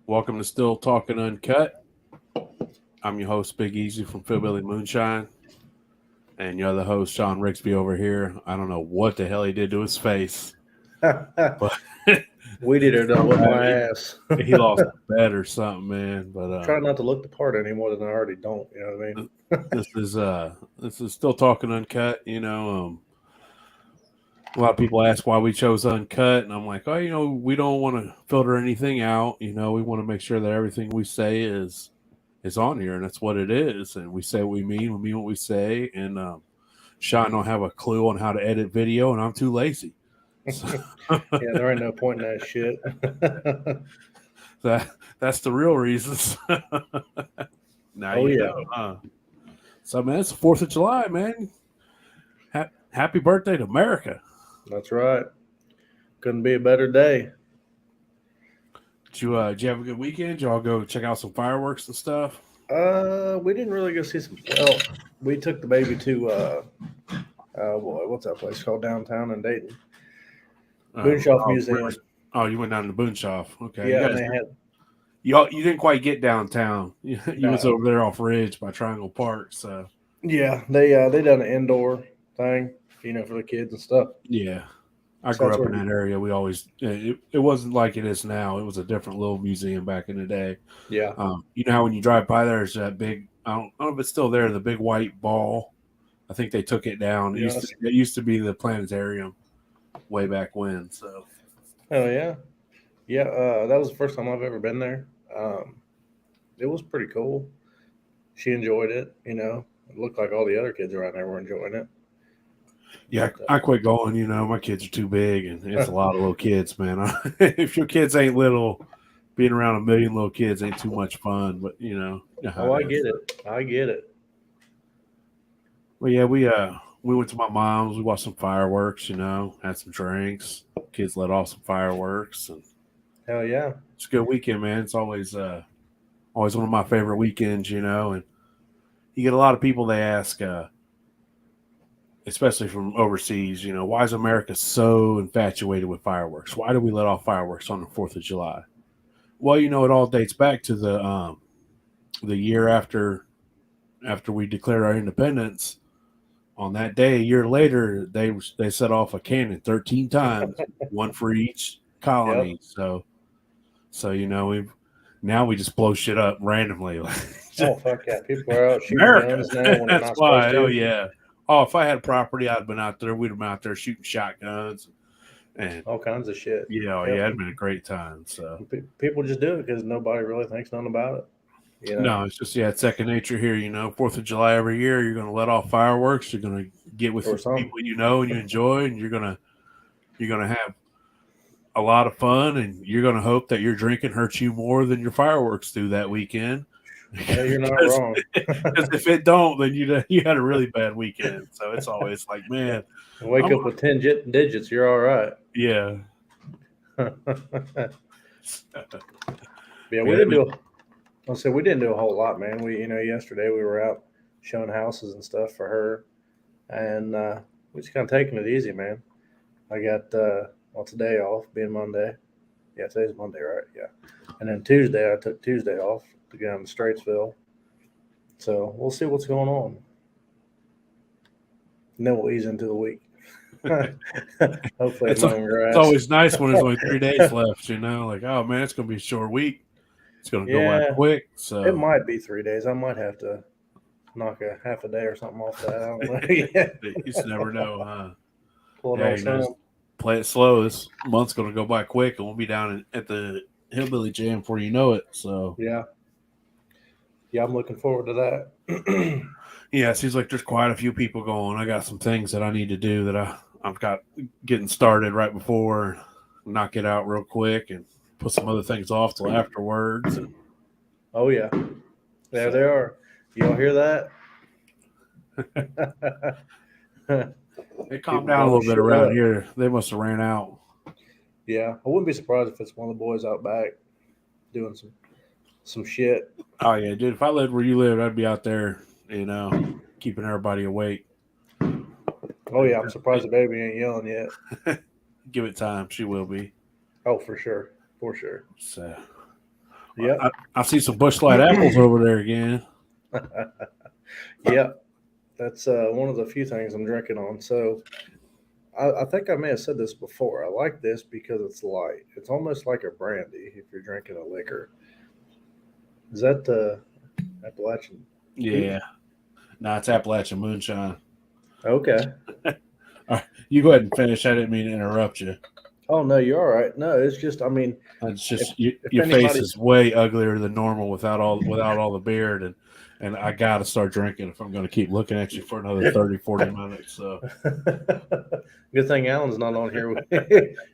Welcome to Still Talking Uncut. I'm your host, Big Easy from Philbilly Moonshine, and your other host, Sean Rigsby, over here. I don't know what the hell he did to his face, but Weed eater done whipped my he, ass. he lost a bet or something, man. But Try not to look the part any more than I already don't. You know what I mean? this is Still Talking Uncut. A lot of people ask why we chose uncut, and I'm like, oh, we don't want to filter anything out. We want to make sure that everything we say is on here, and that's what it is. And we say what we mean what we say. And Sean don't have a clue on how to edit video, and I'm too lazy. So Yeah, there ain't no point in that shit. that that's the real reasons. Now Oh you yeah, know, huh? So man, it's the 4th of July, man. Happy birthday to America. that's right. Couldn't be a better day. Did you have a good weekend? Did y'all go check out some fireworks and stuff? We didn't really go see some. Well, we took the baby to what's that place called downtown in Dayton? Moonshoff Museum. You went down to Boonshoff. Okay, you Yeah, and guys, they had you didn't quite get downtown. You was no. over there off Ridge by Triangle Park. So Yeah, they done an indoor thing, for the kids and stuff. yeah, I So grew that's up where in that area. We always it wasn't like it is now. It was a different little museum back in the day. yeah. You know how when you drive by there's that big I don't know if it's still there, the big white ball. I think they took it down. Yeah, It used to be the planetarium way back when. So hell yeah. Yeah, that was the first time I've ever been there. It was pretty cool. She enjoyed it. It looked like all the other kids around there were enjoying it. yeah, But I quit going. My kids are too big, and it's a lot of little kids, man. If your kids ain't little, being around a million little kids ain't too much fun. But you know how oh, it I is. get it. I get it. Well, yeah, we went to my mom's. We watched some fireworks. Had some drinks. Kids let off some fireworks, and Hell yeah. it's a good weekend, man. It's always one of my favorite weekends. And you get a lot of people. They ask, especially from overseas, why is America so infatuated with fireworks? Why do we let off fireworks on the 4th of July? Well, it all dates back to the year after we declared our independence. On that day, a year later, they set off a cannon 13 times, one for each Yep. colony. So we just blow shit up randomly. Oh, fuck yeah. People are out shooting America. guns now when they're That's not supposed why. Oh to. yeah. Oh, if I had property, I'd have been out there. We'd have been out there shooting shotguns, and All kinds of shit. Yep. yeah, it'd been a great time. So People just do it because nobody really thinks nothing about it. You know? no, it's just it's second nature here. 4th of July every year, you're gonna let off fireworks. You're gonna get with Or something. people and you enjoy, and you're gonna have a lot of fun, and you're gonna hope that your drinking hurts you more than your fireworks do that weekend. Yeah, you're not because wrong. if it don't, then you had a really bad weekend. So it's always like, man, Wake I'm up with 10 digits, you're all right. yeah, Yeah, we yeah. didn't do. I'll say we didn't do a whole lot, man. Yesterday we were out showing houses and stuff for her, and we just kind of taking it easy, man. I got today off, being Monday. Yeah, today's Monday, right? Yeah, and then Tuesday I took Tuesday off to go down to Straitsville. So we'll see what's going on, and then we'll ease into the week. Hopefully, It's I'm mowing it's grass. always nice when there's only 3 days left. Like, oh man, it's gonna be a short week. It's gonna go by Yeah, quick. it So might be 3 days. I might have to knock a half a day or something off that. I don't know. Yeah, you just never know, huh? pull it Yeah, on some. just play it slow. This month's gonna go by quick, and we'll be down at the Hillbilly Jam before you know it. So Yeah, yeah, I'm looking forward to that. yeah, it seems like there's quite a few people going. I got some things that I need to do that I've got getting started right before, knock it out real quick, and put some other things off till afterwards. And Oh yeah, there so they are. Y'all hear that? it calmed People down a blowing little bit shit around up. here. They must have ran out. Yeah, I wouldn't be surprised if it's one of the boys out back doing some shit. Oh yeah, dude. If I lived where you live, I'd be out there, keeping everybody awake. Oh yeah, I'm surprised the baby ain't yelling yet. Give it time; she will be. Oh, for sure, for sure. So, Yep. I see some Bush Light apples over there again. Yep. That's one of the few things I'm drinking on. So I think I may have said this before. I like this because it's light. It's almost like a brandy if you're drinking a liquor. Is that Appalachian Yeah. Hooch? Nah, it's Appalachian moonshine. Okay. All right, you go ahead and finish. I didn't mean to interrupt you. Oh no, you're all right. No, it's just I mean, It's if just if your face anybody, is way uglier than normal without all the beard, and I got to start drinking if I'm going to keep looking at you for another 30, 40 minutes. So good thing Alan's not on here.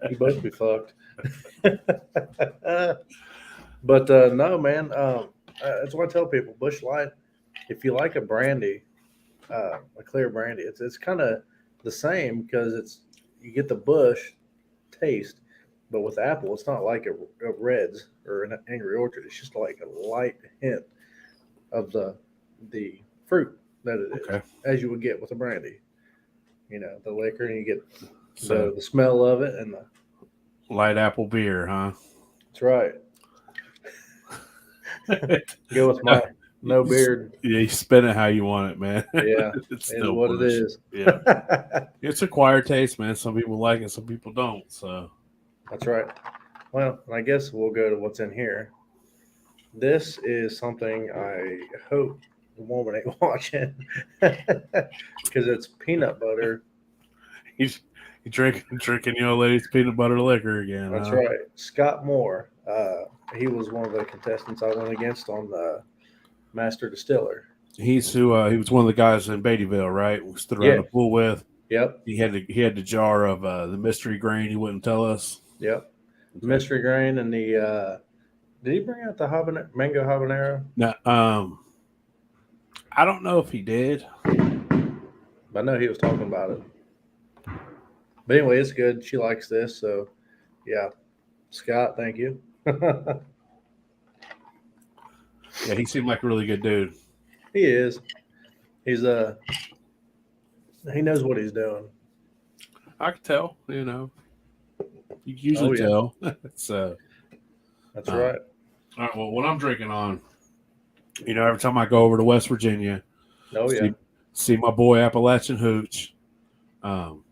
You both be fucked. But no, man. That's what I tell people. Bush Light. If you like a brandy, a clear brandy, it's kind of the same because it's you get the Bush taste, but with apple, it's not like a Reds or an Angry Orchard. It's just like a light hint of the fruit that it is, okay, as you would get with a brandy. The liquor, and you get so the smell of it, and light apple beer, huh? that's right. Go with my no beard. Yeah, you spin it how you want it, man. Yeah, It's is still what it Bush. is. Yeah, it's acquired taste, man. Some people like it, some people don't. So That's right. Well, I guess we'll go to what's in here. This is something I hope the woman ain't watching because it's peanut butter. he's you drinking your old lady's peanut butter liquor again, That's huh? right. Scott Moore. He was one of the contestants I went against on the Master Distiller. He's who he was one of the guys in Beattyville, right? We stood around Yeah. the pool with. Yep. He had the jar of the mystery grain. He wouldn't tell us. Yep. Okay. Mystery grain and the. Did he bring out the mango habanero? Now, I don't know if he did. I know he was talking about it. But anyway, it's good. She likes this, so yeah. Scott, thank you. Yeah, he seemed like a really good dude. He is. He's he knows what he's doing. I could tell. You can usually Oh yeah, tell. So, that's all right. right. Well, what I'm drinking on, every time I go over to West Virginia, Oh yeah. see see my boy Appalachian Hooch.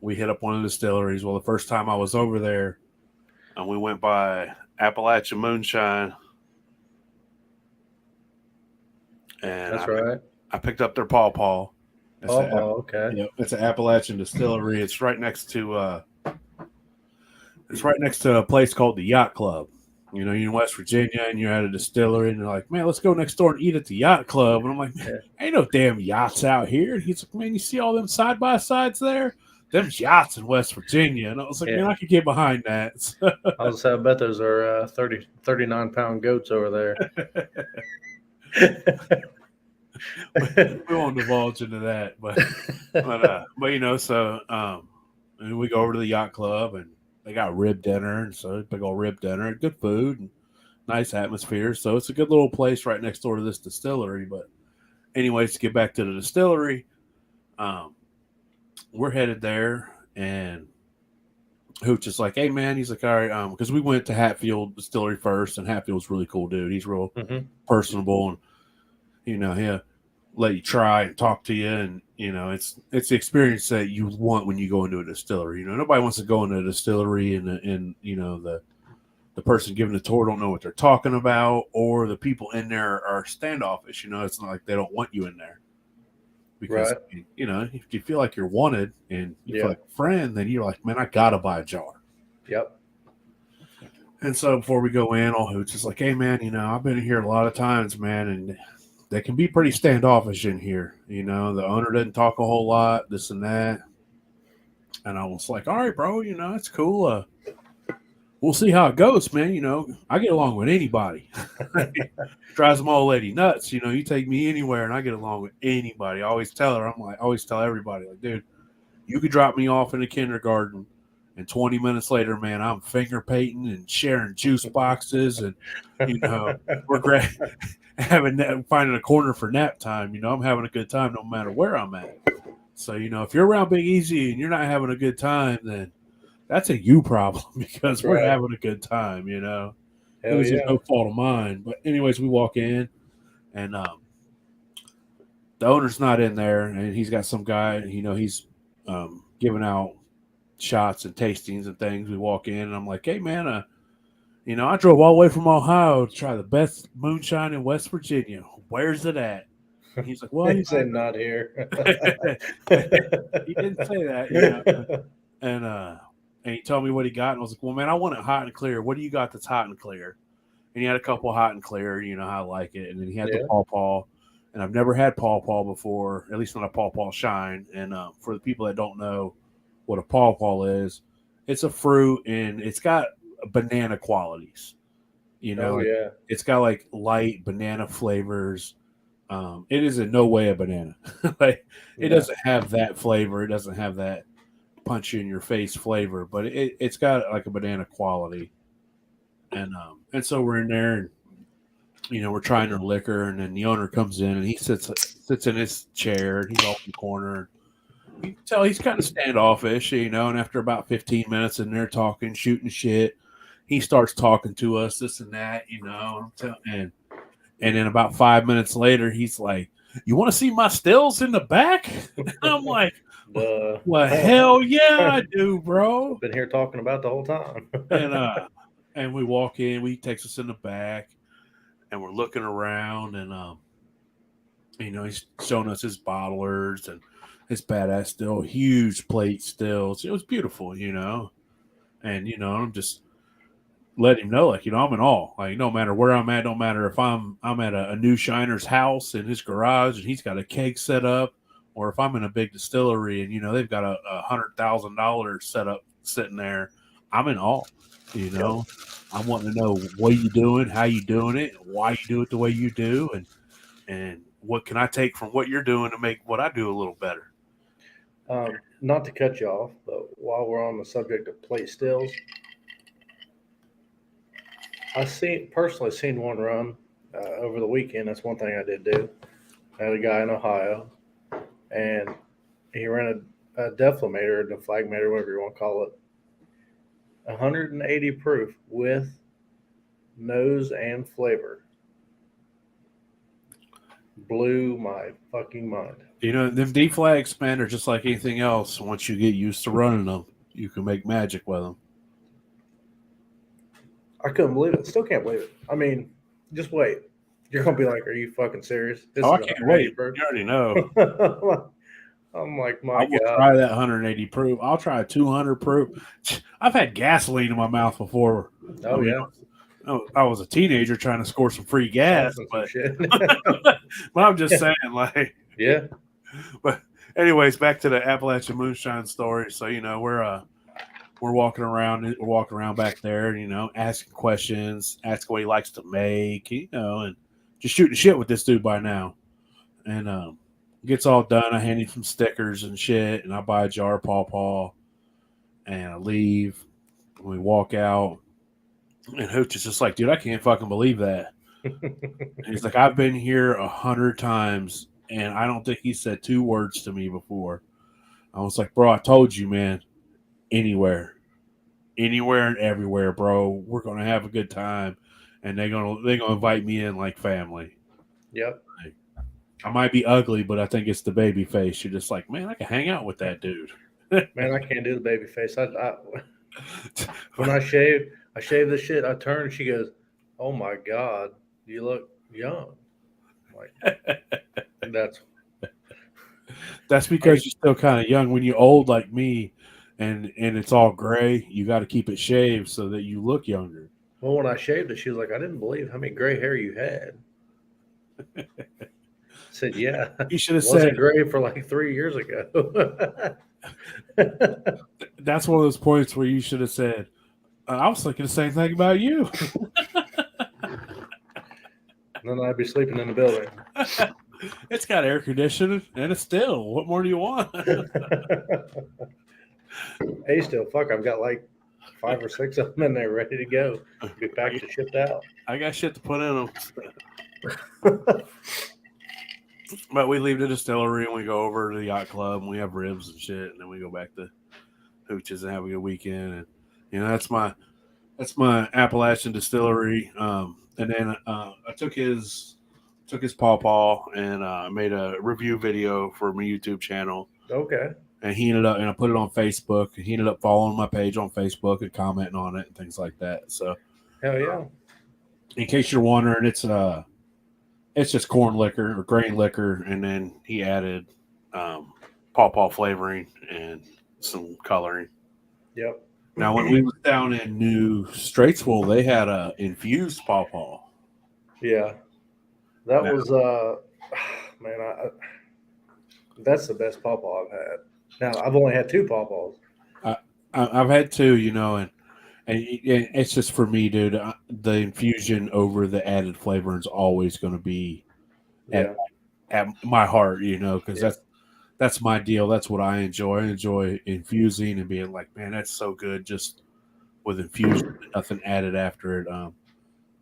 We hit up one of the distilleries. Well, the first time I was over there, and we went by Appalachian Moonshine, and That's right. I picked up their Paw Paw. It's Paw a, Paw, okay. it's an Appalachian distillery. It's right next to a place called the Yacht Club. You're in West Virginia and you're at a distillery and you're like, man, let's go next door and eat at the Yacht Club. And I'm like, man, Yeah. ain't no damn yachts out here. And he's like, man, you see all them side by sides there? Them's yachts in West Virginia. And I was like, man, Yeah. I could get behind that. I was say I bet those are 39-pound goats over there. We won't divulge into that, and we go over to the yacht club and they got rib dinner, and so big old rib dinner, good food, and nice atmosphere. So it's a good little place right next door to this distillery. But anyways, to get back to the distillery, um, we're headed there, and Hooch is like, "Hey man," he's like, "All right," because we went to Hatfield Distillery first, and Hatfield's really cool dude. He's real hmm personable, and he'll let you try and talk to you, and it's the experience that you want when you go into a distillery. Nobody wants to go into a distillery and the person giving the tour don't know what they're talking about, or the people in there are standoffish. It's not like they don't want you in there because Right. if you feel like you're wanted and you feel Yeah. like a friend, then you're like, man, I gotta buy a jar. Yep. And so before we go in, all Hoots is like, hey man, I've been here a lot of times, man, and they can be pretty standoffish in here. The owner doesn't talk a whole lot, this and that. And I was like, all right, bro, it's cool. We'll see how it goes, man. I get along with anybody. Drives my old lady nuts. You take me anywhere and I get along with anybody. I always tell her, I always tell everybody, like, dude, you could drop me off in the kindergarten and 20 minutes later, man, I'm finger painting and sharing juice boxes and, we're great. Finding a corner for nap time. I'm having a good time no matter where I'm at. So, if you're around Big Easy and you're not having a good time, then that's a you problem because That's we're right. having a good time. It Hell was just yeah. no fault of mine. But anyways, we walk in and the owner's not in there, and he's got some guy. He's giving out shots and tastings and things. We walk in, and I'm like, "Hey, man, I drove all the way from Ohio to try the best moonshine in West Virginia. Where's it at?" And he's like, "Well, He said not here. he didn't say that. And and he told me what he got, and I was like, "Well, man, I want it hot and clear. What do you got that's hot and clear?" And he had a couple hot and clear. You know how I like it. And then he had the Yeah. pawpaw, and I've never had pawpaw before, at least not a pawpaw shine. And for the people that don't know what a pawpaw is, it's a fruit, and it's got banana qualities. Oh Like yeah. it's got like light banana flavors. It is in no way a banana. Like it No. doesn't have that flavor. It doesn't have that punch you in your face flavor, but it's got like a banana quality. And so we're in there, and we're trying our liquor, and then the owner comes in, and he sits in his chair, and he's off in the corner. You can tell he's kind of standoffish, and after about 15 minutes in there talking, shooting shit, he starts talking to us, this and that, and then about 5 minutes later, he's like, "You want to see my stills in the back?" And I'm like, Duh. "Well, hell yeah, I do, bro." Been here talking about the whole time. And and we walk in, he takes us in the back, and we're looking around, and he's showing us his bottlers and his badass still, huge plate stills. It was beautiful. And I'm just let him know, like, I'm in awe. Like, no matter where I'm at, no matter if I'm at a new shiner's house in his garage and he's got a keg set up, or if I'm in a big distillery and they've got a $100,000 set up sitting there, I'm in awe. You Yep. know, I'm wanting to know what you doing, how you doing it, why you do it the way you do, and what can I take from what you're doing to make what I do a little better. Not to cut you off, but while we're on the subject of plate stills, personally seen one run over the weekend. That's one thing I did do. I had a guy in Ohio, and he rented a deflator, a deflagmator, whatever you want to call it, 180 proof with nose and flavor. Blew my fucking mind. Them deflags, man, are just like anything else. Once you get used to running them, you can make magic with them. I couldn't believe it. Still can't believe it. I mean, just wait. You're gonna be like, "Are you fucking serious? This Oh, is I can't 180 wait. proof." You already know. I'm like, I my will God. try that 180 proof. I'll try a 200 proof. I've had gasoline in my mouth before. I Oh mean, yeah, I was a teenager trying to score some free gas, pumping some but shit. but I'm just saying, like, Yeah. but anyways, back to the Appalachian moonshine story. So we're walking around back there, asking questions, asking what he likes to make, and just shooting shit with this dude by now. And gets all done. I hand him some stickers and shit, and I buy a jar of pawpaw, and I leave. And we walk out, and Hooch is just like, "Dude, I can't fucking believe that." And he's like, "I've been here 100 times, and I don't think he said two words to me before." I was like, "Bro, I told you, man. Anywhere, anywhere and everywhere, bro. We're gonna have a good time, and they're gonna invite me in like family. Yep. Like, I might be ugly, but I think it's the baby face. You're just like, man, I can hang out with that dude." Man, I can't do the baby face. When I shave this shit. I turn and she goes, "Oh my God, you look young." I'm like, that's That's I. because you're still kind of young. When you're old like me, and it's all gray, you got to keep it shaved so that you look younger. Well, when I shaved it, she was like, "I didn't believe how many gray hair you had." I said, "Yeah, You should have said wasn't gray for like 3 years ago." that's one of those points where you should have said, "I was thinking the same thing about you." Then I'd be sleeping in the building. It's got air conditioning and it's still. What more do you want? Hey, still, fuck, I've got like 5 or 6 of them in there ready to go, be packed and shipped out. I got shit to put in them. But we leave the distillery and we go over to the yacht club and we have ribs and shit, and then we go back to Hooches and have a good weekend. And that's That's my Appalachian distillery. And then I took his pawpaw and made a review video for my YouTube channel. Okay. And he ended up, and I put it on Facebook. And he ended up following my page on Facebook and commenting on it and things like that. So, Hell yeah. in case you're wondering, it's just corn liquor or grain liquor, and then he added um, pawpaw flavoring and some coloring. Yep. Now, when we was down in New Straitsville, they had a infused pawpaw. Yeah. That Now, was man, that's the best pawpaw I've had. Now I've only had two pawpaws. I've had two, and it's just for me, dude. The infusion over the added flavor is always going to be at Yeah. at my heart, because Yeah. that's my deal. That's what I enjoy. I enjoy infusing and being like, man, that's so good, just with infusion, nothing added after it.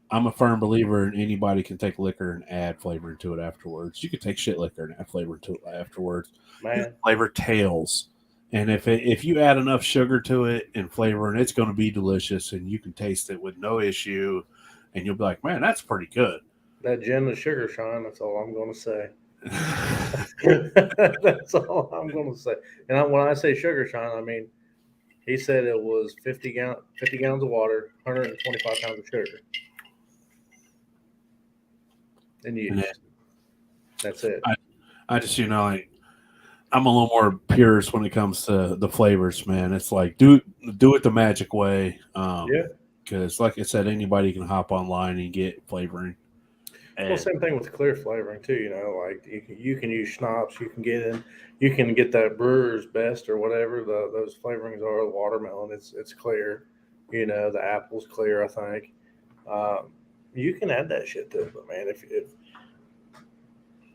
I'm a firm believer in anybody can take liquor and add flavor into it afterwards. You can take shit liquor and add flavor into it afterwards. This Man, flavor tails, and if you add enough sugar to it and flavor, and it's going to be delicious, and you can taste it with no issue, and you'll be like, man, that's pretty good. that gin and sugar shine, that's all I'm gonna say. That's all I'm gonna say. And when I say sugar shine, I mean he said it was 50 gallons of water, 125 pounds of sugar in And use. That's it. I, I just like I'm a little more purist when it comes to the flavors, man. It's like do it the magic way, Yeah. because like I said, anybody can hop online and get flavoring. Well, And same thing with clear flavoring too. Like you can use schnapps. You can get that brewer's best or whatever those flavorings are. The watermelon, it's clear. The apple's clear. I think um, you can add that shit to it. But man, if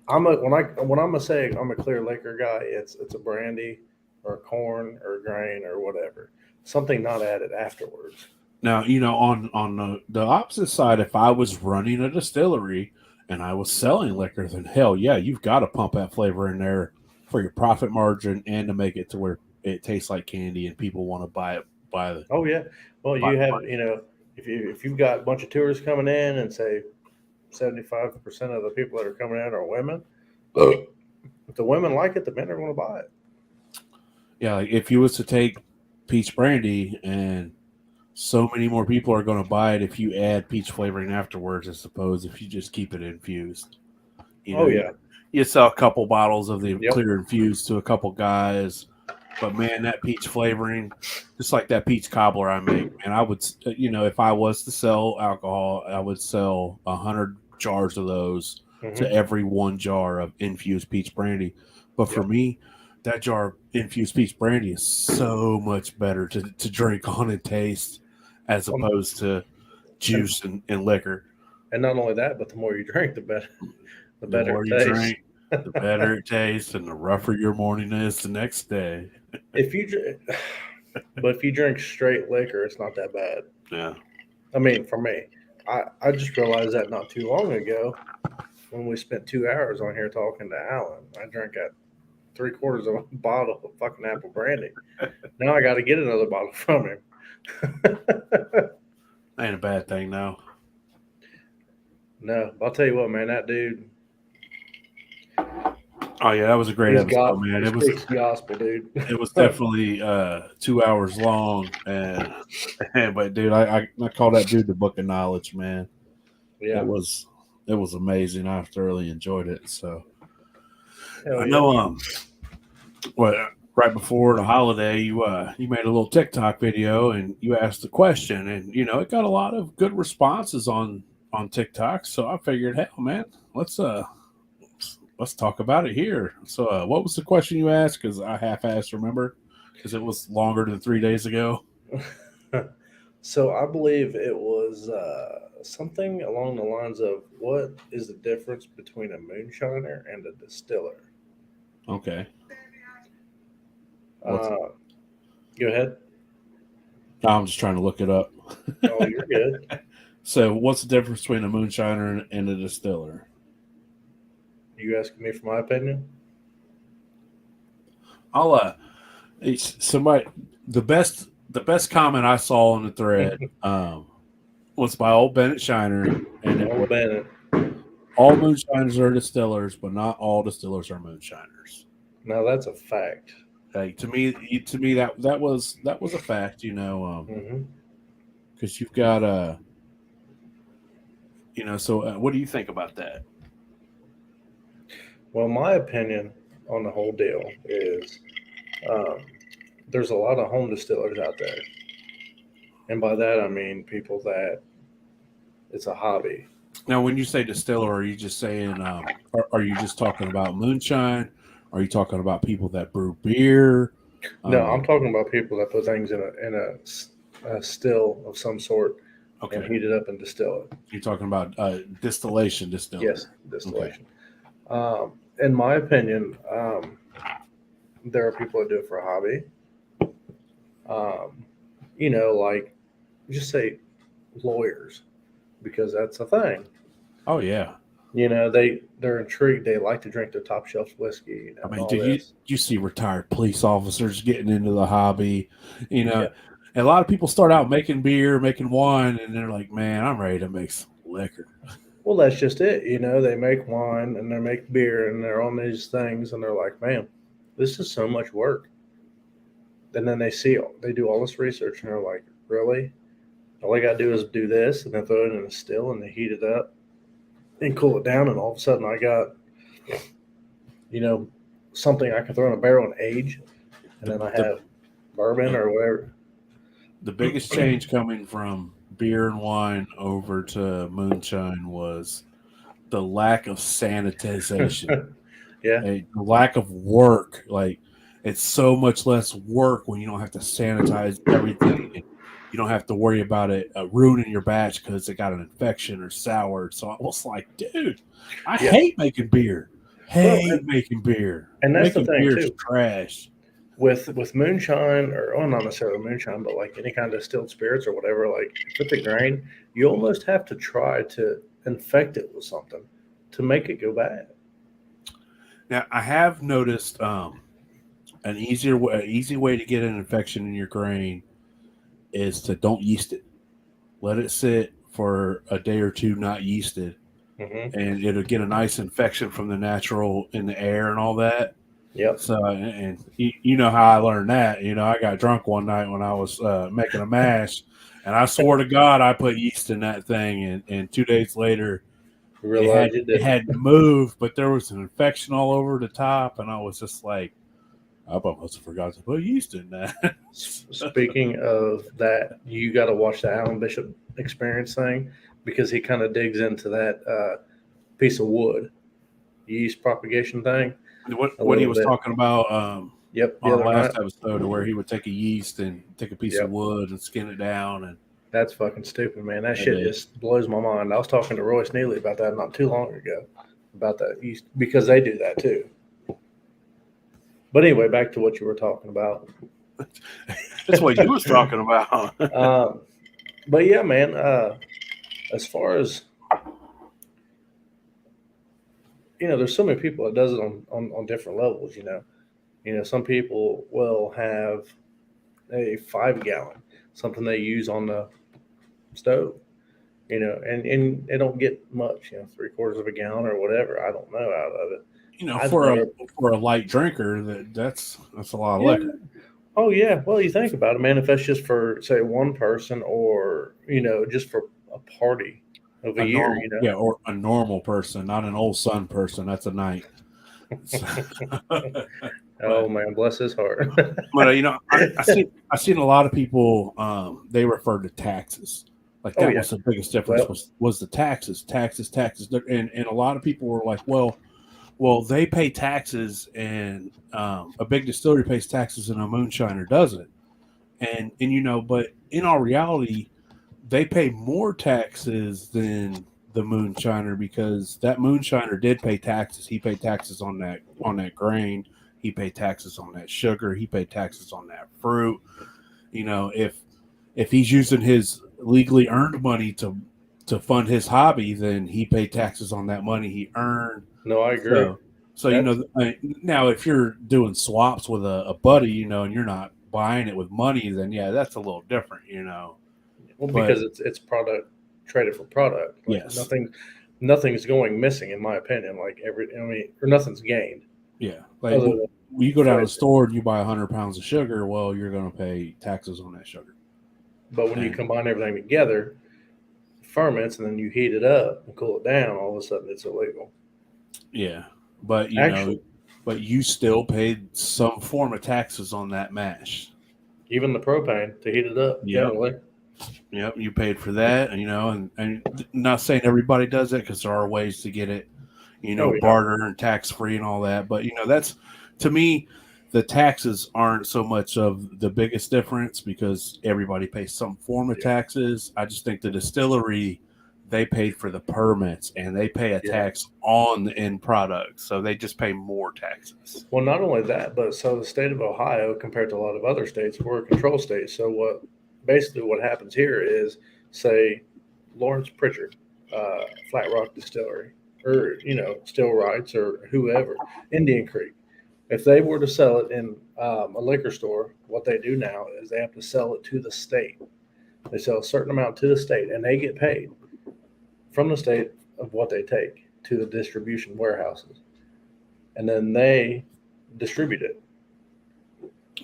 when I'm gonna say I'm a clear liquor guy, it's a brandy or a corn or a grain or whatever, something not added afterwards. now, on the opposite side, if I was running a distillery and I was selling liquor, then hell yeah, you've got to pump that flavor in there for your profit margin and to make it to where it tastes like candy and people want to buy it Oh yeah. Well, by you the have bunch. if you've got a bunch of tourists coming in and say 75% of the people that are coming in are women. If the women like it, the men are going to buy it. Yeah, like if you was to take peach brandy and so many more people are going to buy it if you add peach flavoring afterwards, as opposed if you just keep it infused. You know, Oh you, yeah. you sell a couple bottles of the Yep. clear infused to a couple guys, but man, that peach flavoring, just like that peach cobbler I make, man, I would, if I was to sell alcohol, I would sell 100 jars of those to Hmm. every 1 jar of infused peach brandy. But for Yep. me, that jar of infused peach brandy is so much better to drink on and taste as Um, opposed to and, juice and liquor. and not only that, but the more you drink, the The better more it you tastes. drink, the better it tastes, and the rougher your morning is the next day. if you, but if you drink straight liquor, it's not that bad. Yeah. I mean, for me, I just realized that not too long ago when we spent 2 hours on here talking to Alan. I drank a 3/4 of a bottle of fucking apple brandy. Now I got to get another bottle from him. Ain't a bad thing now. No, but I'll tell you what, man. That dude, Oh yeah, that was a great he's episode, got man. he speaks gospel, dude. It was definitely 2 hours long, and, but dude, I call that dude the book of knowledge, man. Yeah, It was it was amazing. I thoroughly enjoyed it. So hell I yeah. know what right before the holiday you made a little TikTok video and you asked a question, and it got a lot of good responses on TikTok. So I figured, hell man, let's uh let's talk about it here. So, what was the question you asked? Because I half-assed remember, because it was longer than 3 days ago. So I believe it was something along the lines of what is the difference between a moonshiner and a distiller? Okay, what's? Uh, Go ahead. I'm just trying to look it up. Oh, you're good. So, what's the difference between a moonshiner and a distiller? You asking me for my opinion? I'll it's somebody the the best comment I saw on the thread was by old Bennett Shiner, and it was Old Bennett. all moonshiners are distillers, but not all distillers are moonshiners. Now that's a fact. Like to me that was a fact, you know, Hmm. because you've got you know. So what do you think about that? Well, my opinion on the whole deal is um, there's a lot of home distillers out there, and by that I mean people that it's a hobby. Now, when you say distiller, are you just saying, are you just talking about moonshine? Are you talking about people that brew beer? No, I'm Um, talking about people that put things a still of some sort and okay, heat it up and distill it. you're talking about distillation Yes, distiller. Okay, distillation. In my opinion, there are people that do it for a hobby. Um, like just say lawyers because that's a thing. oh yeah. They're intrigued. They like to drink their top shelf whiskey, I and mean, all do this. you see retired police officers getting into the hobby? You know, Yeah. and a lot of people start out making beer, making wine, and they're like, "Man, I'm ready to make some liquor." Well, that's just it. They make wine and they make beer and they're on these things and they're like, man, this is so much work. And then they do all this research and they're like, really? All I got to do is do this and then throw it in a still and they heat it up and cool it down. And all of a sudden I got, you know, something I can throw in a barrel and age. And The then I the have bourbon the, or whatever. the biggest change coming from beer and wine over to moonshine was the lack of sanitization, Yeah. the lack of work. Like it's so much less work when you don't have to sanitize everything. And you don't have to worry about it ruining your batch because it got an infection or soured. So I was like, dude, I Yeah. hate making beer. Well, Hate making beer. and that's the Making thing beer is too. trash. With moonshine or well, not necessarily moonshine, but like any kind of distilled spirits or whatever, like with the grain, you almost have to try to infect it with something to make it go bad. Now I have noticed an easy way to get an infection in your grain is to don't yeast it. Let it sit for a day or two, not yeasted, Hmm. and it'll get a nice infection from the natural in the air and all that. Yep. So, and you know how I learned that. You know, I got drunk one night when I was making a mash, and I swore to God I put yeast in that thing, and 2 days later Realize you it didn't. had moved, but there was an infection all over the top, and I was just like, I must have forgot to put yeast in that. Speaking of that, you got to watch the Alan Bishop experience thing because he kind of digs into that piece of wood yeast propagation thing a What he little was bit. talking about Yep. The on the other last night. episode, where he would take a yeast and take a piece of Yep. wood and skin it down, That's fucking stupid, man. That and shit just blows my mind. I was talking to Royce Neely about that not too long ago, about that yeast because they do that too. But anyway, back to what you were talking about. that's what you was talking about. um, but yeah, man. As far as there's so many people that does it on different levels. Some people will have a 5 gallon, something they use on the stove. And they don't get much. 3/4 of a gallon or whatever. I don't know out of it. You know, I'd rather. for a light drinker, that's a lot of Yeah. liquor. Oh yeah. Well, you think about it, man. If that's just for say one person, or just for a party of a A year, normal, yeah, or a normal person, not an old sun person. That's a night. So, Oh but man, bless his heart. you know, I seen a lot of people. They referred to taxes. Like Oh that yeah. was the biggest difference Well. was the taxes. And a lot of people were like, well, they pay taxes, and a big distillery pays taxes, and a moonshiner doesn't. And but in all reality, they pay more taxes than the moonshiner because that moonshiner did pay taxes. He paid taxes on that grain. He paid taxes on that sugar. He paid taxes on that fruit. If he's using his legally earned money to fund his hobby, then he paid taxes on that money he earned. No, I agree. So, That's now if you're doing swaps with a buddy, and you're not buying it with money, then yeah, that's a little different, you know. Well, But because it's product traded for product. Like yes, nothing's going missing in my opinion. Like or nothing's gained yeah, like other than you go down to the inflation. store and you buy 100 pounds of sugar, well, you're going to pay taxes on that sugar, But when you and combine everything together, ferments, and then you heat it up and cool it down, all of a sudden it's illegal. yeah, but you know, Actually, but you still paid some form of taxes on that mash. even the propane to heat it up, Yep. generally. Yep, you paid for that, you know, and not saying everybody does it because there are ways to get it, you know, Oh yeah, barter and tax free and all that. But you know, that's to me, the taxes aren't so much of the biggest difference because everybody pays some form of yeah, taxes. I just think the distillery, they paid for the permits and they pay a yeah. tax on the end product, so they just pay more taxes. Well, not only that, but so the state of Ohio, compared to a lot of other states, we're a control state. So what happens here is, say, Lawrence Pritchard, Flat Rock Distillery, or Still Rights, or whoever, Indian Creek. If they were to sell it in a liquor store, what they do now is they have to sell it to the state. They sell a certain amount to the state, and they get paid from the state of what they take to the distribution warehouses, and then they distribute it.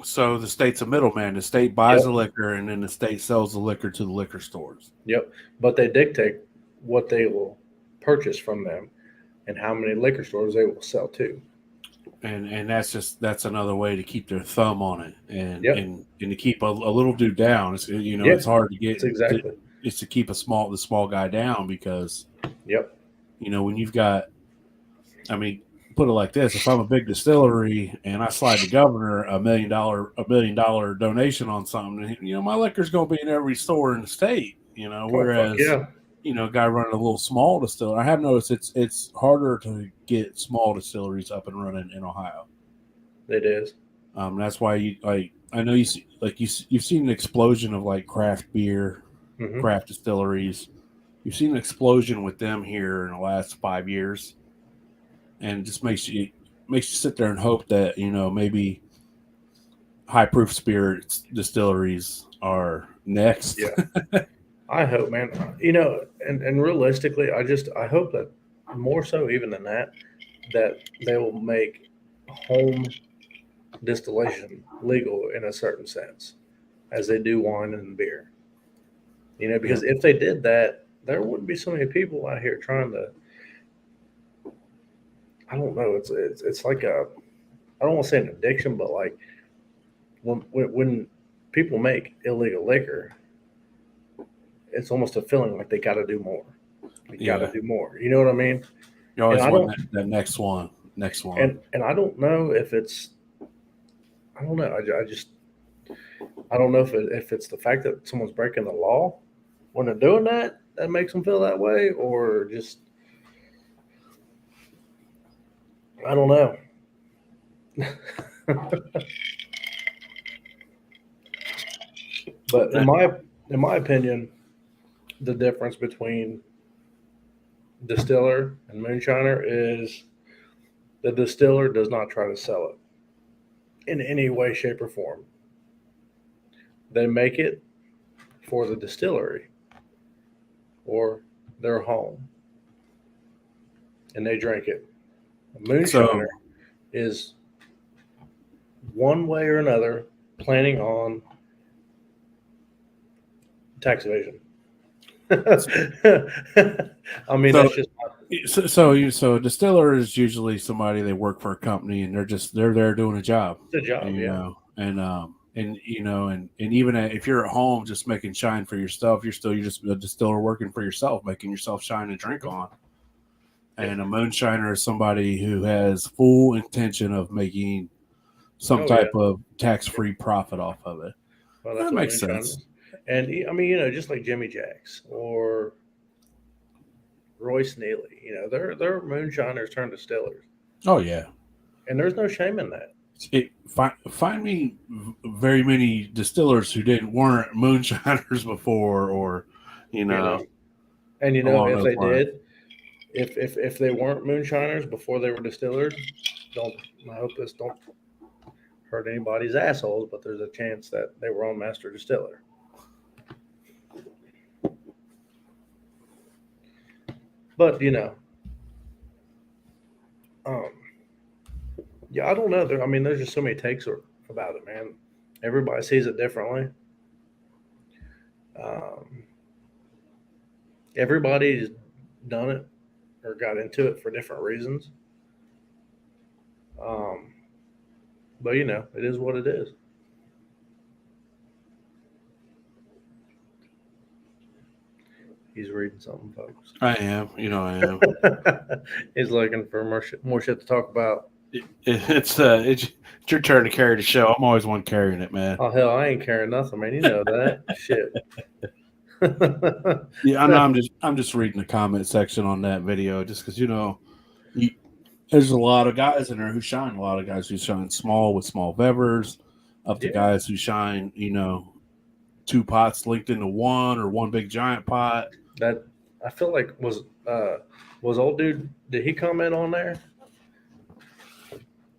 So the state's a middleman. The state buys the Yep. liquor, and then the state sells the liquor to the liquor stores. Yep. But they dictate what they will purchase from them and how many liquor stores they will sell to. And that's another way to keep their thumb on it Yep. and to keep a little dude down. It's, you know, Yeah. it's hard to That's get exactly. it's to keep the small guy down because Yep. you know when you've got, I mean, put it like this: if I'm a big distillery and I slide the governor $1 million donation on something, you know, my liquor's going to be in every store in the state. You know, Oh fuck whereas yeah. you know, a guy running a little small distillery, I have noticed it's harder to get small distilleries up and running in Ohio. It is. That's why you like. I know you see, like you've seen an explosion of like craft beer, Mm-hmm. craft distilleries. You've seen an explosion with them here in the last 5 years, and it just makes you sit there and hope that you know maybe high proof spirits distilleries are next. Yeah. I hope, man. And realistically, I hope that more so even than that, that they will make home distillation legal in a certain sense, as they do wine and beer. Yeah, Because if they did that, there wouldn't be so many people out here trying to. I don't know. It's like a. I don't want to say an addiction, but like when people make illegal liquor, it's almost a feeling like they got to do more. They got to yeah. do more. You know what I mean? You And always I want don't. that next one. And I don't know if it's. I don't know. I just. I don't know if it's the fact that someone's breaking the law when they're doing that that makes them feel that way, or just I don't know. But in my opinion, the difference between distiller and moonshiner is the distiller does not try to sell it in any way, shape, or form. They make it for the distillery or their home, and they drink it. A moonshiner So is one way or another planning on tax evasion. I mean, so that's just so a distiller is usually somebody they work for a company and they're there doing a job, the job. you Yeah. know, and you know and even if you're at home just making shine for yourself, you're just a distiller working for yourself, making yourself shine and drink on. Yeah. And a moonshiner is somebody who has full intention of making some Oh yeah. type of tax free profit off of it. Well, that's That what makes moonshine sense. is. And I mean, just like Jimmy Jacks or Royce Neely, they're moonshiners turned distillers, Oh yeah. and there's no shame in that. Find me very many distillers who didn't weren't moonshiners before, or you You know, know, and along if those they lines. did, if they weren't moonshiners before they were distillers, don't I hope this don't hurt anybody's assholes, but there's a chance that they were on master distiller. But um, yeah, I don't know. I mean, there's just so many takes about it, man. Everybody sees it differently. Um, Everybody's done it or got into it for different reasons. Um, but it is what it is. He's reading something, folks. I am. I am. He's looking for more shit to talk about. It's your turn to carry the show. I'm always one carrying it, man. Oh hell, I ain't carrying nothing, man. You know that shit. Yeah, I know. I'm just reading the comment section on that video, just because you, there's a lot of guys in there who shine. A lot of guys who shine small with small bevers, up to Yeah, guys who shine, two pots linked into one or one big giant pot. that I feel like was old dude. Did he comment on there?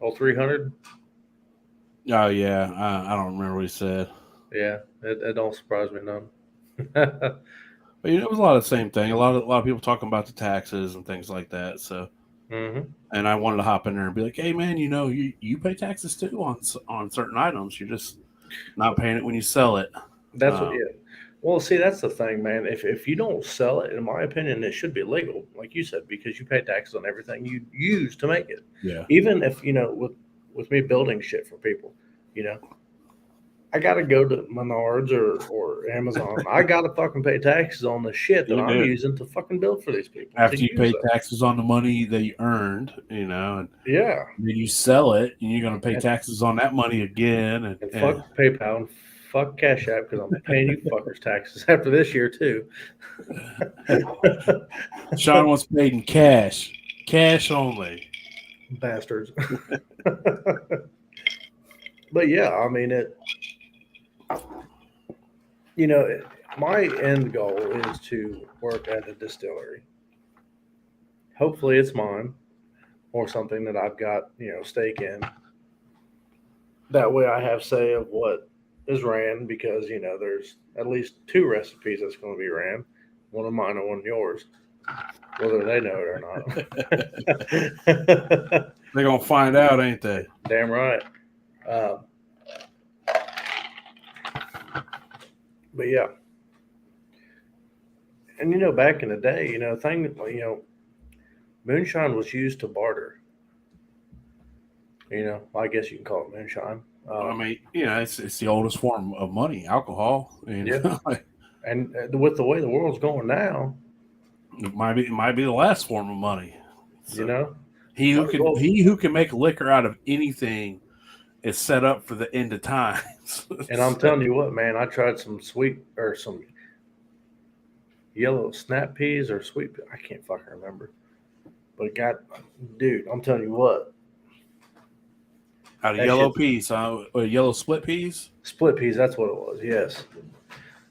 Oh, 300. Oh yeah, I don't remember what he said, Yeah, it don't surprise me none. but it was a lot of the same thing. A lot of people talking about the taxes and things like that. So, hmm and I wanted to hop in there and be like, hey man, you pay taxes too on certain items. You're just not paying it when you sell it. That's what. Um, Yeah. Well, see, that's the thing, man. If you don't sell it, in my opinion, it should be legal, like you said, because you pay taxes on everything you use to make it. yeah, Even if with me building shit for people, you know, I gotta go to Menards or Amazon. I gotta fucking pay taxes on the shit that you I'm do. using to fucking build for these people to After you use pay it. taxes on the money that you earned, and Yeah, then you sell it, and you're going to pay and, taxes on that money again, and and fuck PayPal and fuck Cash App because I'm paying you fuckers taxes after this year too. Sean wants paid in cash only. Bastards. But yeah, I mean it. You know, my end goal is to work at a distillery. Hopefully, it's mine or something that I've got stake in. That way, I have say of what is ran because there's at least two recipes that's going to be ran, one of mine and one of yours, whether they know it or not. They're going to find out, ain't they? Damn right. Uh, but yeah, and back in the day, moonshine was used to barter. I guess you can call it moonshine. I mean, it's the oldest form of money, alcohol. Yeah, and with the way the world's going now, it might be the last form of money. you So know, he who might as can well. he who can make liquor out of anything is set up for the end of times. And I'm telling you what, man, I tried some sweet or some yellow snap peas or sweet. I can't fucking remember, but dude, I'm telling you what, Out of that yellow shit's peas, or yellow split peas. split peas. That's what it was. Yes.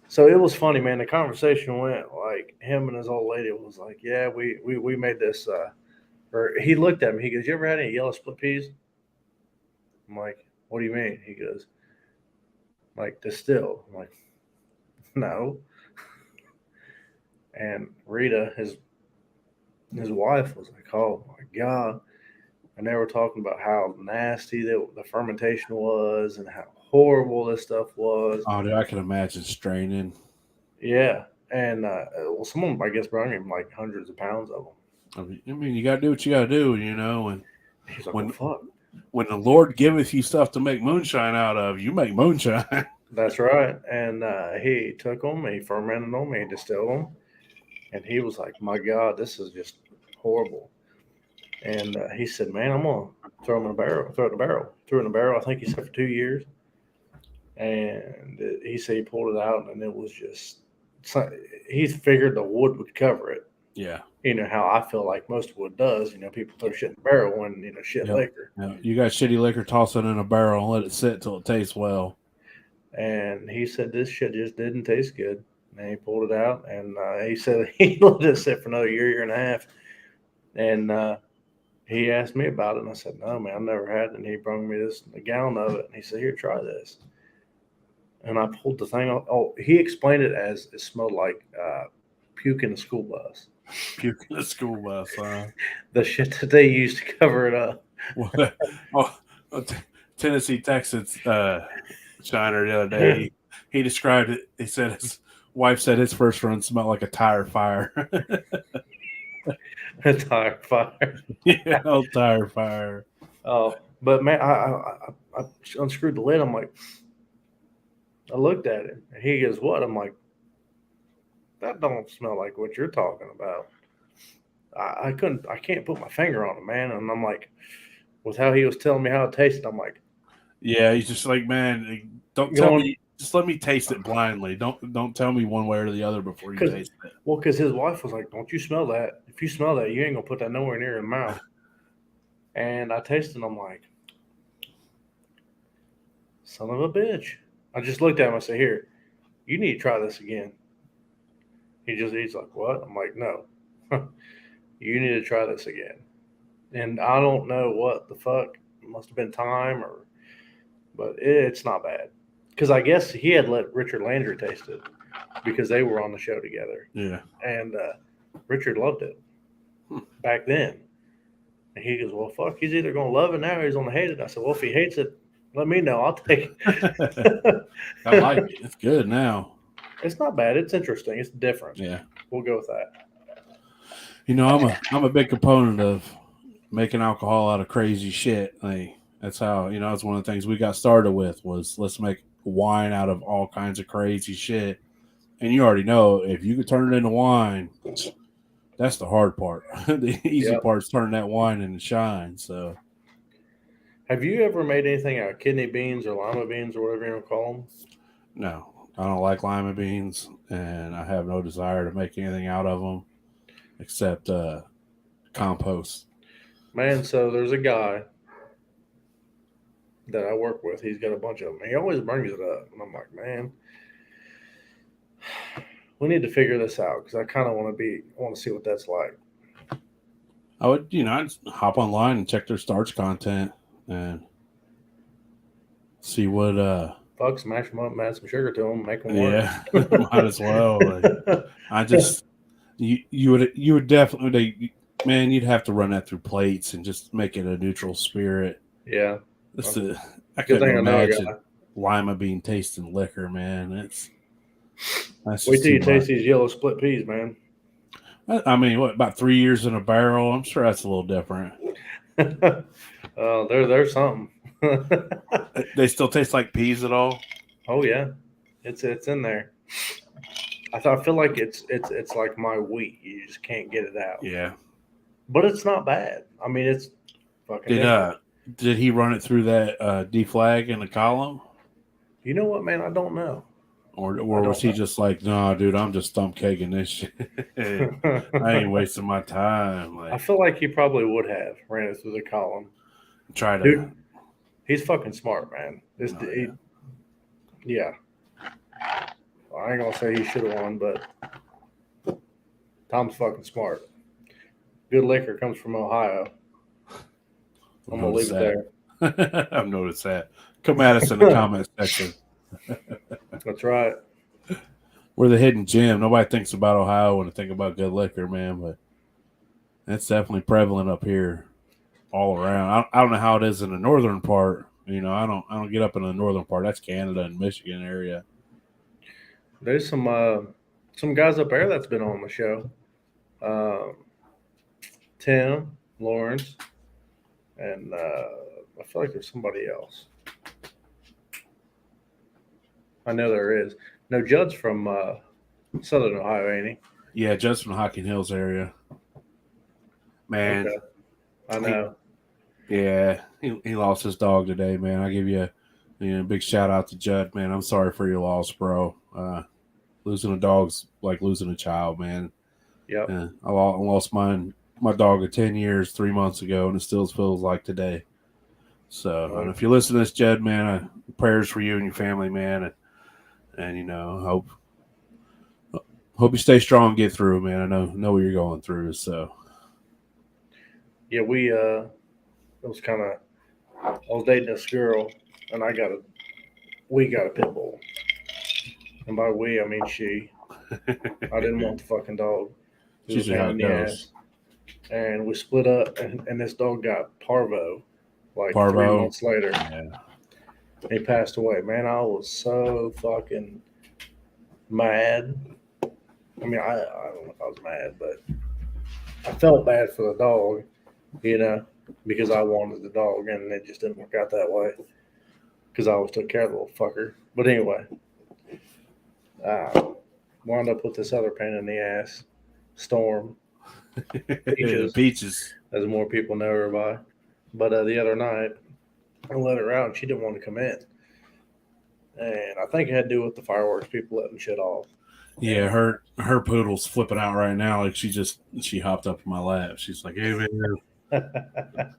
So it was funny, man. The conversation went like him and his old lady was like, "Yeah, we made this." Or he looked at me. He goes, "You ever had any yellow split peas?" I'm like, "What do you mean?" He goes, "Like distilled." I'm like, "No." And Rita, his wife, was like, "Oh my god!" And they were talking about how nasty the fermentation was and how horrible this stuff was. Oh, dude, I can imagine straining. Yeah, and well, some of them, I guess, brought him like hundreds of pounds of them. I mean, you gotta do what you gotta do, and He's like, "Well, when fuck." when the Lord giveth you stuff to make moonshine out of, you make moonshine. That's right. And he took them, he fermented them, he distilled them, and he was like, "My God, this is just horrible." And he said, "Man, I'm gonna throw them in a barrel. Throw it in a barrel. Threw it in a barrel. I think he said for 2 years." And he said he pulled it out, and it was just. He figured the wood would cover it. Yeah. You know how I feel like most wood does. People throw shit in a barrel when shit Yep. liquor. Yep. You got shitty liquor, toss it in a barrel and let it sit till it tastes well. And he said this shit just didn't taste good. And he pulled it out, and he said he let it sit for another year and a half. And he asked me about it, and I said, "No, man, I've never had it." And he brought me a gallon of it, and he said, "Here, try this." And I pulled the thing off. Oh, he explained it as it smelled like puke in a school bus. Puke in the school bus, huh? The shit that they used to cover it up. What? Oh, Tennessee Texas Shiner the other day. He described it. He said his wife said his first run smelled like a tire fire. A tire fire. Yeah, old tire fire. Oh, but man, I unscrewed the lid. I'm like, I looked at it, and he goes, "What?" I'm like, "That don't smell like what you're talking about." I can't put my finger on it, man. And I'm like, with how he was telling me how it tasted, I'm like, Yeah, he's just like, man, don't you tell know, me. Just let me taste it blindly. Don't tell me one way or the other before you because taste it. because his wife was like, "Don't you smell that? If you smell that, you ain't gonna put that nowhere near your mouth." And I tasted, and I'm like, son of a bitch. I just looked at him. I said, "Here, you need to try this again." He's like, "What?" I'm like, "No, you need to try this again." And I don't know what the fuck. It must have been time, but it's not bad. Because I guess he had let Richard Landry taste it because they were on the show together, Yeah. and Richard loved it Hmm. back then. And he goes, "Well, fuck, he's either gonna love it now or he's gonna hate it." I said, "Well, if he hates it, let me know. I'll take it." I like it. It's good now. It's not bad. It's interesting. It's different. Yeah. We'll go with that. I'm a big proponent of making alcohol out of crazy shit. Like that's how that's one of the things we got started with was let's make wine out of all kinds of crazy shit. And you already know if you could turn it into wine, that's the hard part. The easy Yep. part is turning that wine into shine. So Have you ever made anything out of kidney beans or lima beans or whatever you want to call them? no, I don't like lima beans, and I have no desire to make anything out of them except compost. Man, so there's a guy that I work with. He's got a bunch of them. He always brings it up, and I'm like, man, we need to figure this out because I kind of want to see what that's like. I would, I'd hop online and check their starch content and see what Fuck, smash them up, add some sugar to them, make them work. yeah, might as well. Like, I just you would definitely man, you'd have to run that through plates and just make it a neutral spirit. Yeah, This is, I good couldn't thing I know a imagine guy. lima bean tasting liquor, man. That's Wait just till too you taste much. these yellow split peas, man. I mean, what about 3 years in a barrel? I'm sure that's a little different. There's something. They still taste like peas at all? Oh yeah, it's in there. I feel like it's like my wheat. You just can't get it out, Yeah. but it's not bad. I mean, it's fucking Did different. did he run it through that deflag in the column? You know what, man? I don't know. I Or was don't he just like, no, dude, I'm just stump caking this shit. I ain't know. wasting my time. I Like, feel like he probably would have ran it through the column, try to, dude. He's fucking smart, man. oh, yeah. Yeah. I ain't gonna say he should have won, but Tom's fucking smart. Good liquor comes from Ohio. I've I'm gonna noticed leave it that. there. I've noticed that. Come at us in the comment section. That's right. We're the hidden gem. Nobody thinks about Ohio when they think about good liquor, man, but that's definitely prevalent up here all around. I don't know how it is in the northern part. I don't get up in the northern part. That's Canada and Michigan area. There's some guys up there that's been on the show. Um, Tim Lawrence, and I feel like there's somebody else. I know there is. No, Judd's from Southern Ohio, ain't he? Yeah, just from Hocking Hills area. Man, Okay, I he know. yeah, he lost his dog today, man. I give you a big shout out to Judd, man. I'm sorry for your loss, bro. Losing a dog's like losing a child, man. Yep. I lost my dog of 10 years 3 months ago, and it still feels like today. So, and Well, if you listen to this, Judd, man, prayers for you and your family, man, and hope you stay strong, and get through, man. I know what you're going through. So, Yeah, it was kind of. I was dating this girl, and we got a pit bull, and by we I mean she. I didn't want the fucking dog. It was a It's usually pain how in it the goes. ass, and we split up, and this dog got parvo, like three Parvo. months later. Yeah. He passed away. Man, I was so fucking mad. I don't know if I was mad, but I felt bad for the dog, you know, because I wanted the dog, and it just didn't work out that way because I always took care of the little fucker. But anyway, uh, wound up with this other pain in the ass, Storm Peaches, Peaches. as more people know her by. But the other night, I let her out, and she didn't want to come in, and I think it had to do with the fireworks people letting shit off. Yeah, her poodle's flipping out right now. Like she hopped up in my lap. She's like, "Hey man." And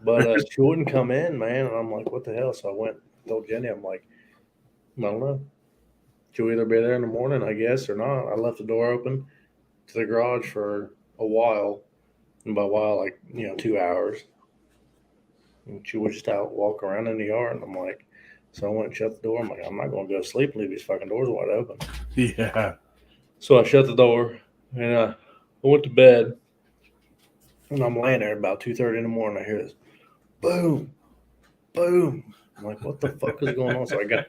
but she wouldn't come in, man, and I'm like, what the hell? So I went, told Jenny, I'm like, I don't know. She'll either be there in the morning, I guess, or not. I left the door open to the garage for a while, and by a while, like 2 hours. And she would just out walk around in the yard, and I'm like, so I went and shut the door. I'm like, I'm not going to go to sleep and leave these fucking doors wide open. Yeah. So I shut the door, and I went to bed, and I'm laying there about 2:30 in the morning. I hear this boom, boom. I'm like, what the fuck is going on? So I got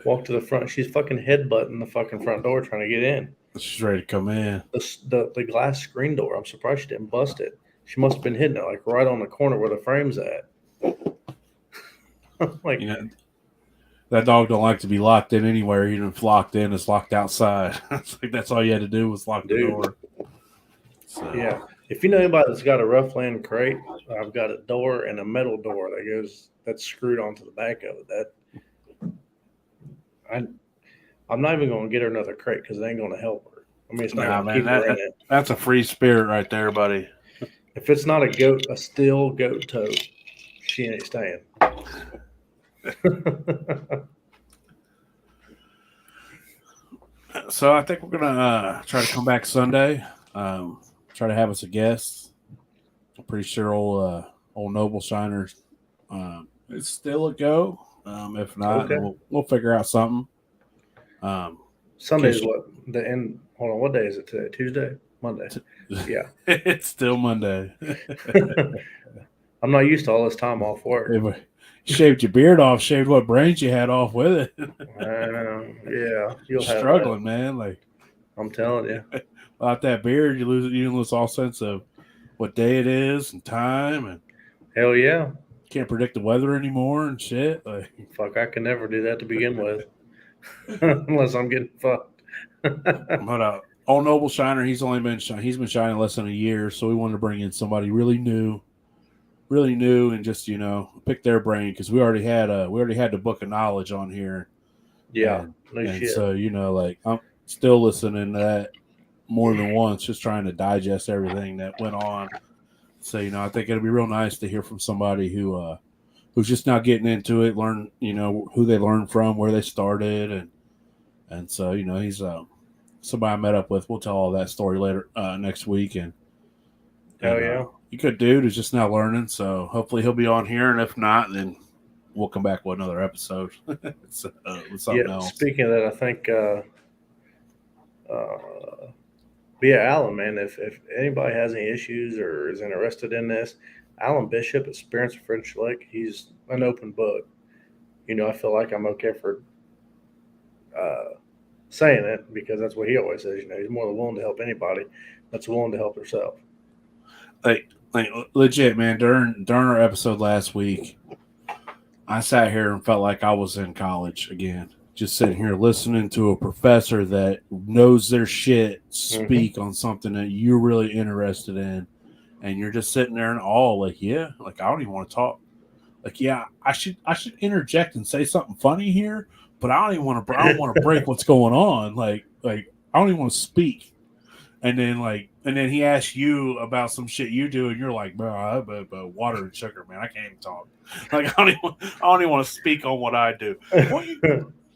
walk to the front. She's fucking headbutting the fucking front door trying to get in. She's ready to come in. The glass screen door. I'm surprised she didn't bust it. She must have been hitting it like right on the corner where the frame's at. Like, You know, that dog don't like to be locked in anywhere. Even if locked in, it's locked outside. It's like that's all you had to do was lock the dude, door. So yeah. If you know anybody that's got a rough land crate, I've got a door and a metal door that's screwed onto the back of it. I I'm not even going to get her another crate because it ain't going to help her. I mean, it's not nah, going to man, keep her in that it. that's a free spirit right there, buddy. If it's not a steel goat tote, she ain't staying. So I think we're gonna try to come back Sunday. Try to have us a guest. I'm pretty sure old Noble Shiners it's still a go. If not, Okay. then we'll figure out something. Um, in Sunday's case what the end. Hold on, what day is it today? Tuesday, Monday. Yeah. it's still Monday. I'm not used to all this time off work. If you shaved your beard off, shaved what brains you had off with it. Yeah, you'll have that. Struggling, man. Like I'm telling you. without that beard, you lose all sense of what day it is and time, and Hell yeah. can't predict the weather anymore and shit. Like, Fuck, I can never do that to begin with, unless I'm getting fucked. but old Noble Shiner, he's been shining less than a year, so we wanted to bring in somebody really new, and just pick their brain because we already had the book of knowledge on here, Yeah, no and shit. so like I'm still listening to that more than once, just trying to digest everything that went on. So I think it'll be real nice to hear from somebody who's just now getting into it, learn who they learned from, where they started, and so he's somebody I met up with. We'll tell all that story later next week, Hell and yeah. you good dude who's just now learning. So hopefully he'll be on here, and if not, then we'll come back with another episode so, with Yeah. something else. Speaking of that, I think. But yeah, Alan, man, if anybody has any issues or is interested in this, Alan Bishop at Spirits of French Lake, he's an open book. I feel like I'm okay for uh, saying it because that's what he always says. He's more than willing to help anybody that's willing to help herself. Like legit, man. During our episode last week, I sat here and felt like I was in college again. Just sitting here listening to a professor that knows their shit Mm-hmm. speak on something that you're really interested in, and you're just sitting there in awe, like, yeah, like I don't even want to talk. Like, yeah, I should interject and say something funny here, but I don't even want to. I don't want to break what's going on. Like I don't even want to speak. And then he asks you about some shit you do, and you're like, bro, but water and sugar, man, I can't even talk. Like I don't even want to speak on what I do. Well,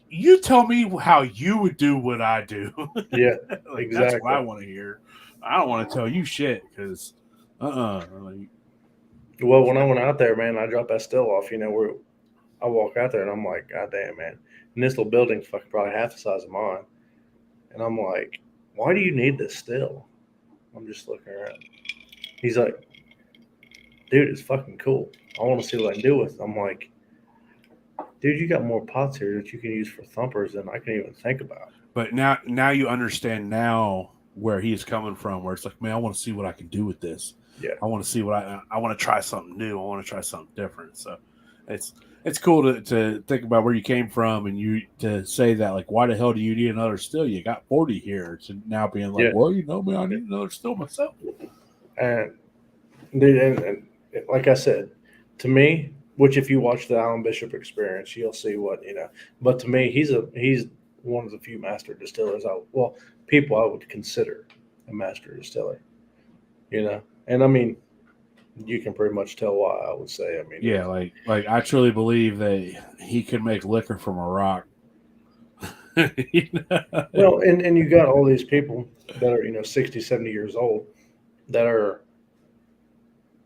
you tell me how you would do what I do. Yeah, Like that's what I exactly. want to hear. I don't want to tell you shit because Like, Well, when I went out there, man, I dropped that still off. Where I walk out there and I'm like, God damn, man. And this little building's fucking probably half the size of mine. And I'm like, why do you need this still? I'm just looking around. He's like, dude, it's fucking cool. I want to see what I can do with it. I'm like, dude, you got more pots here that you can use for thumpers than I can even think about. but now you understand now where he's coming from. Where it's like, man, I want to see what I can do with this. Yeah. I want to see what I want to try something new. I want to try something different. So it's it's cool to think about where you came from and you to say that like, why the hell do you need another still? You got 40 here. To now being like, Yeah. well, man, I need another still myself. And dude, and like I said, to me, which if you watch the Alan Bishop Experience, you'll see what. But to me, he's one of the few master distillers. People I would consider a master distiller. And I mean, you can pretty much tell why. I would say. I mean, Yeah, like I truly believe that he could make liquor from a rock. You know? well, and you got all these people that are 60, 70 years old that are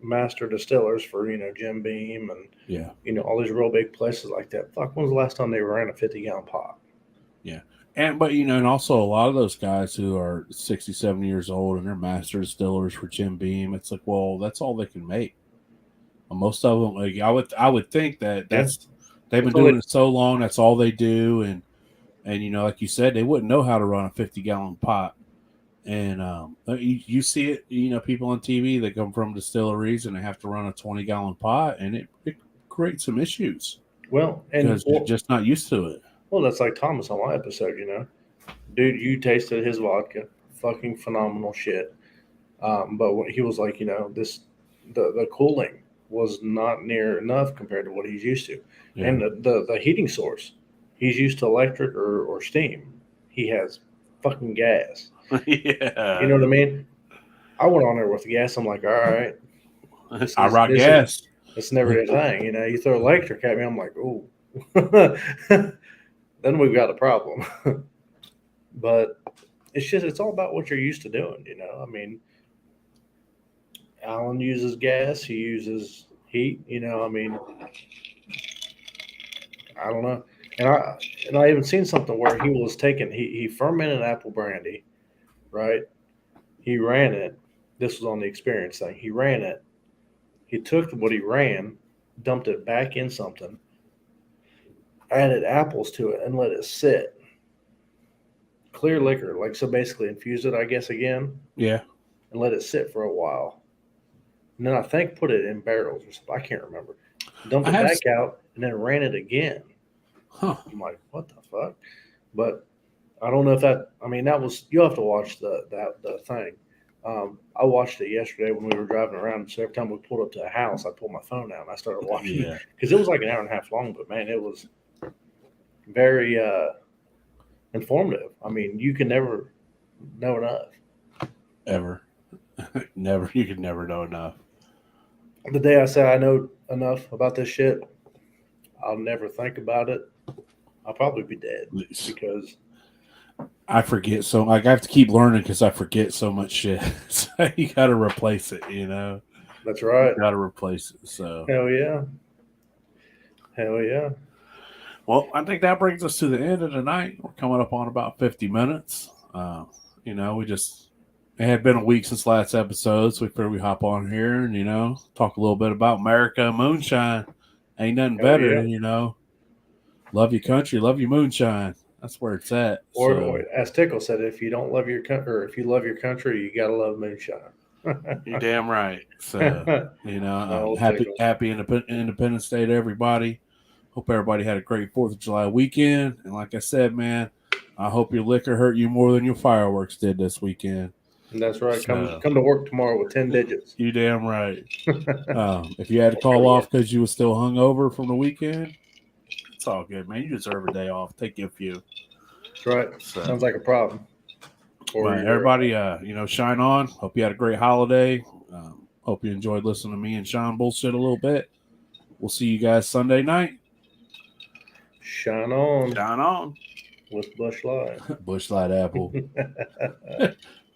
master distillers for Jim Beam and Yeah, all these real big places like that. Fuck, when was the last time they ran a 50-gallon pot? yeah. And but and also a lot of those guys who are 60, 70 years old and they're master distillers for Jim Beam, it's like, well, that's all they can make. Most of them, like I would think that Yeah, they've been that's all they. doing it so long, that's all they do, and like you said, they wouldn't know how to run a 50-gallon pot. And you see it, people on TV that come from distilleries and they have to run a 20-gallon pot, and it creates some issues Well, and because you're just not used to it. that's like Thomas on my episode. Dude, you tasted his vodka, fucking phenomenal shit. But when he was like, the cooling was not near enough compared to what he's used to, Yeah, and the heating source, he's used to electric or steam. He has fucking gas. You know yeah. what I mean? I went on there with gas. I'm like, all right, this I is rock this is gas. it's never a thing. You throw electric at me, I'm like, ooh. Then we've got a problem. But it's all about what you're used to doing. I mean, Alan uses gas, he uses heat. I mean, I don't know. And I even seen something where he was taking he fermented apple brandy, right? He ran it. This was on the experience thing. He ran it. He took what he ran, dumped it back in something, added apples to it, and let it sit. Clear liquor, like so basically infused it, I guess, again, Yeah. and let it sit for a while. And then I think put it in barrels or something. I can't remember. Dumped I it have. back out and then ran it again. Huh. I'm like, what the fuck? But I don't know if that. I mean, that was you'll have to watch the thing. I watched it yesterday when we were driving around. So every time we pulled up to a house, I pulled my phone out and I started watching Yeah. because it was like an hour and a half long. But man, it was very informative. I mean, you can never know enough. Ever. Never. You could never know enough. The day I say I know enough about this shit, I'll never think about it. I'll probably be dead because I forget so like I have to keep learning because I forget so much shit. So you got to replace it. that's You right. got to replace it. So Hell yeah. Hell yeah. well, I think that brings us to the end of the night. We're coming up on about 50 minutes. We just it had been a week since last episode, so we figured we hop on here and talk a little bit about America moonshine. Ain't nothing Hell better yeah. than love your country, love your moonshine. That's where it's at. Or So as Tickle said, if you don't love your country, or if you love your country, you gotta love moonshine. you're damn right. So Old happy Tickle. Independence Day to everybody. Hope everybody had a great 4th of July weekend. And like I said, man, I hope your liquor hurt you more than your fireworks did this weekend. And that's right. Come So come to work tomorrow with 10 digits. you damn right. That's If you had to call right. off because you were still hungover from the weekend, it's all good, man. You deserve a day off. Take you a few. That's right. So, Sounds like a problem. Or but you're everybody, shine on. Hope you had a great holiday. Hope you enjoyed listening to me and Sean bullshit a little bit. We'll see you guys Sunday night. shine on Shine on. with Bush Light. Bushlight Apple.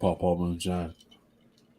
Paw Paw Moonshine.